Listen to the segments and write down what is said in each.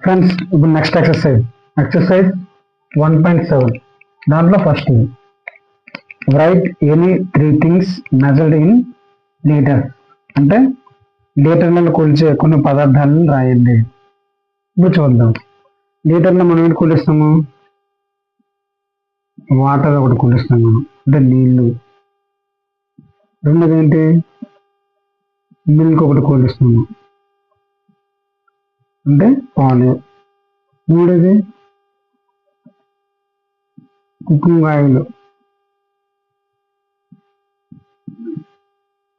Friends ఇప్పుడు next exercise 1.7 దాంట్లో first right any 3 things measured in litre అంటే లీటర్లలో కొలిచే కొన్ని పదార్థాలను రాయండి. ఇప్పుడు చూద్దాం. లీటర్లో మనం ఏంటి కొలుస్తాము? వాటర్ ఒకటి కొలుస్తాము అంటే నీళ్లు. రెండోది ఏంటి? మిల్క్ ఒకటి కొలుస్తాము అంటే పాలు. మూడోది కుకింగ్ ఆయిల్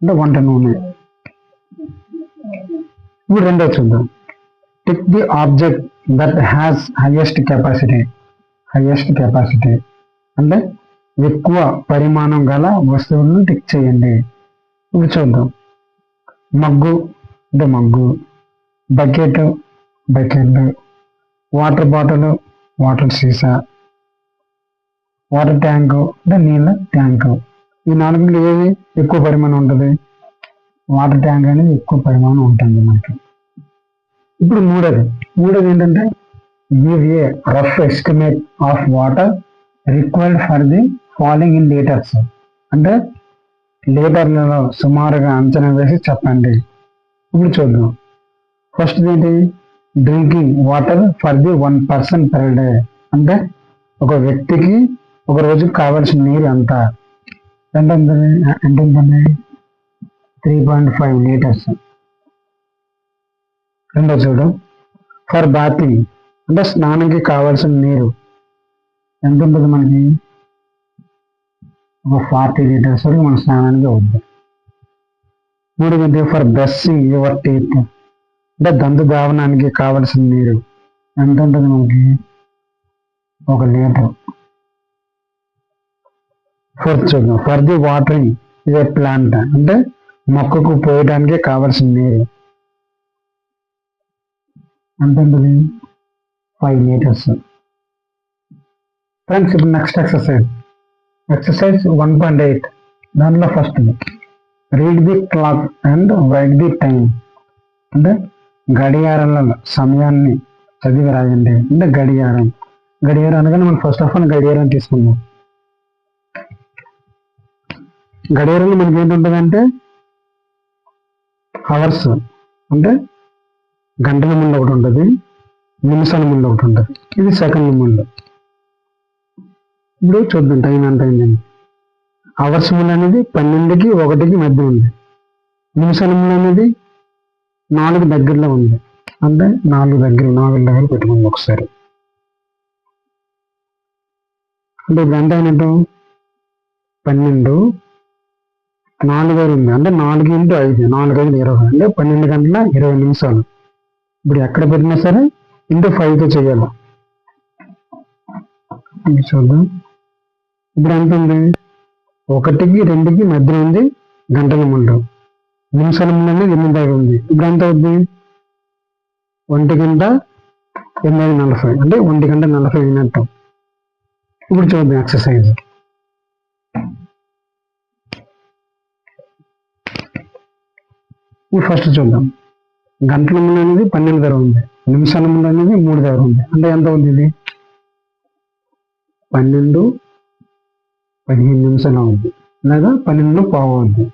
అంటే వంట నూనె. ఇప్పుడు రెండో చూద్దాం. Tick the object that has highest capacity అంటే ఎక్కువ పరిమాణం గల వస్తువులను టిక్ చేయండి. ఇప్పుడు చూద్దాం. మగ్గు అంటే mug, bucket water bottle water సీసా, వాటర్ ట్యాంకు అంటే నీళ్ళ ట్యాంకు. ఈ నాలుగులో ఏది ఎక్కువ పరిమాణం ఉంటుంది? వాటర్ ట్యాంక్ అనేది ఎక్కువ పరిమాణం ఉంటుంది మనకి. ఇప్పుడు మూడోది ఏంటంటే give a rough estimate of water required for the following in litres అంటే లీటర్లలో సుమారుగా అంచనా వేసి చెప్పండి. ఇప్పుడు చూద్దాం. ఫస్ట్ ఏంటి? Drinking water for the 1 person per day అంటే ఒక వ్యక్తికి ఒక రోజుకి కావాల్సిన నీరు ఎంత ఉంటుంది? 3.5 liters. రెండో చూడు. ఫర్ బాతింగ్ అంటే స్నానంకి కావాల్సిన నీరు ఎంత ఉంటుంది మనకి? ఒక 40 liters వరకు మన స్నానానికి అవుతుంది. మూడోది ఫర్ బ్రషింగ్ యువర్ టీత్ అంటే దంతు దావనానికి కావలసిన నీరు ఎంత ఉంటుంది మనకి? 1 లీటర్. ఫోర్త్ చూద్దాం. For the watering your plant అంటే మొక్కకు పోయడానికి కావలసిన నీరు ఎంత ఉంటుంది? 5 liters. ఫ్రెండ్స్ ఇప్పుడు నెక్స్ట్ ఎక్సర్సైజ్ 1.8 దాంట్లో first read the clock and right the time అంటే గడియారాల సమయాన్ని చదివి రాయండి. అంటే గడియారం అనగానే మనం ఫస్ట్ ఆఫ్ ఆల్ గడియారం తీసుకుందాం. గడియారంలో మనకి ఏంటుంటుంది అంటే అవర్స్ అంటే గంటల ముందు ఒకటి ఉంటుంది, నిమిషాల ముందు ఒకటి ఉంటుంది, ఇది సెకండ్ల ముందు. ఇప్పుడు చూద్దాం టైం ఎంత అయిందండి. అవర్స్ ముందు అనేది 12కి 1కి మధ్య ఉంది. నిమిషాల ముందు అనేది 4 దగ్గరలో ఉంది అంటే 4 దగ్గర పెట్టుకుంది ఒకసారి. అంటే ఇప్పుడు ఎంత అయినట్టు? 12 4 ఉంది అంటే 4 × 5 4 × 20 అంటే 12 గంటల 20 నిమిషాలు. ఇప్పుడు ఎక్కడ పెట్టినా సరే ఇంటూ 5తో చేయాలి. చూద్దాం. ఇప్పుడు ఎంత ఉంది? 1కి 2కి మధ్య ఉంది గంటల ముందు. నిమిషాల ముందు అనేది 8 దగ్గర ఉంది. ఇప్పుడు ఎంత అవుతుంది? 1:08:40 అంటే 1:40 అయినట్టు. ఇప్పుడు చూద్దాం ఎక్సర్సైజ్. ఇప్పుడు ఫస్ట్ చూద్దాం. గంటల ముందు అనేది 12 దగ్గర ఉంది, నిమిషాల ముందు అనేది 3 దగ్గర ఉంది. అంటే ఎంత అవుతుంది? ఇది 12:15 నిమిషాలు అవుద్ది లేదా 12:15 అవుద్ది.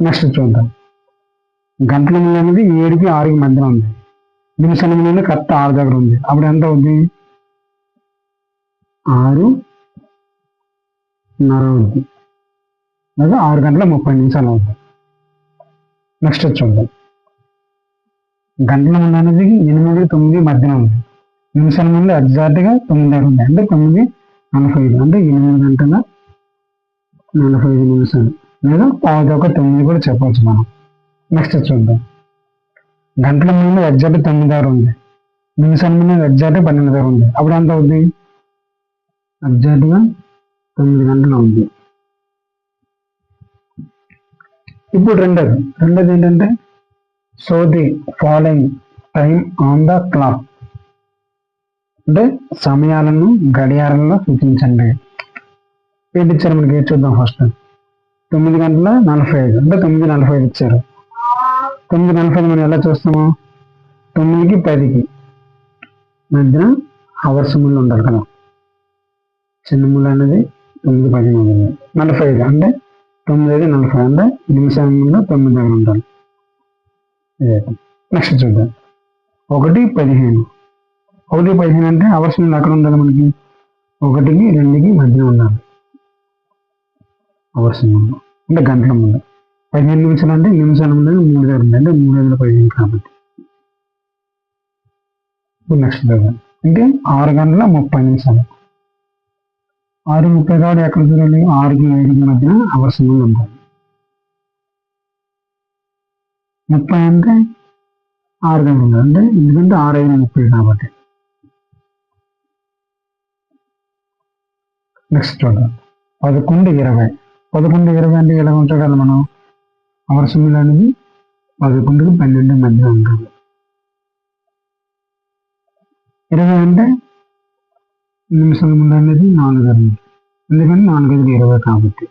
నెక్స్ట్ చూద్దాం. గంటల ముందు అనేది 7కి 6కి మధ్యలో ఉంది, నిమిషాల ముందు అనేది కరెక్ట్ 6 దగ్గర ఉంది. అప్పుడు ఎంత అవుద్ది? 6:30 అవుద్ది లేదా 6 గంటల 30 నిమిషాలు అవుద్ది. నెక్స్ట్ చూద్దాం. గంటల ముందు అనేది 8కి 9 మధ్యలో ఉంది, నిమిషాల ముందు ఎగ్జాక్ట్గా 9 దగ్గర ఉంది అంటే 9:45 అంటే 8 గంటల 45 నిమిషాలు లేదా 9:15 కూడా చెప్పవచ్చు మనం. నెక్స్ట్ చూద్దాం. గంటల ముందు ఎగ్జాక్ట్ 9 దగ్గర ఉంది, నిమిషాల ముందు ఎగ్జాక్ట్ 12 దగ్గర ఉంది. అప్పుడు ఎంత అవుద్ది? ఎగ్జాక్ట్గా 9 గంటలు అవుద్ది. ఇప్పుడు రెండోది ఏంటంటే so the following time on the clock అంటే సమయాలను గడియారంలో సూచించండి. ఏంటి ఇచ్చారు మనకి? చూద్దాం. ఫస్ట్ 9:45 అంటే 9:45 ఇచ్చారు. 9:45 మనం ఎలా చూస్తాము? 9కి 10కి మధ్యన అవర్స్ ముళ్ళు ఉండాలి కదా, చిన్న ముళ్ళు అనేది 9, 10, 45 అంటే 9, 40 అంటే నిమిషాల ముందు 9 దగ్గర ఉండాలి. నెక్స్ట్ చూద్దాం 1:15. 1:15 అంటే అవర్స్ ముందు అక్కడ ఉండాలి మనకి, 1కి 2కి మధ్య ఉండాలి. అవర్స్ ముందు అంటే గంటల ముందు. 15 నిమిషాలు అంటే నిమిషాల ముందు 3 దగ్గర ఉంది అంటే 3:15 కాబట్టి. నెక్స్ట్ చూద్దాం అంటే 6:30. 6:30 కాబట్టి ఎక్కడ చూడాలి, 6కి 5కి మధ్యన అవర్స్ ముందు ఉండాలి. 30 అంటే 6 గంటలు ఉండాలి అంటే ఎందుకంటే 6:30 కాబట్టి. నెక్స్ట్ చూద్దాం 11:20. 11:20 అంటే ఎలా ఉంటుంది కదా, మనం అవర్స్ ముందు అనేది 11కి 12 మధ్య ఉంటుంది. 20 అంటే నిమిషాల ముందు అనేది 4 గంటలు, ఎందుకంటే 4 గంటలు 20 కాబట్టి.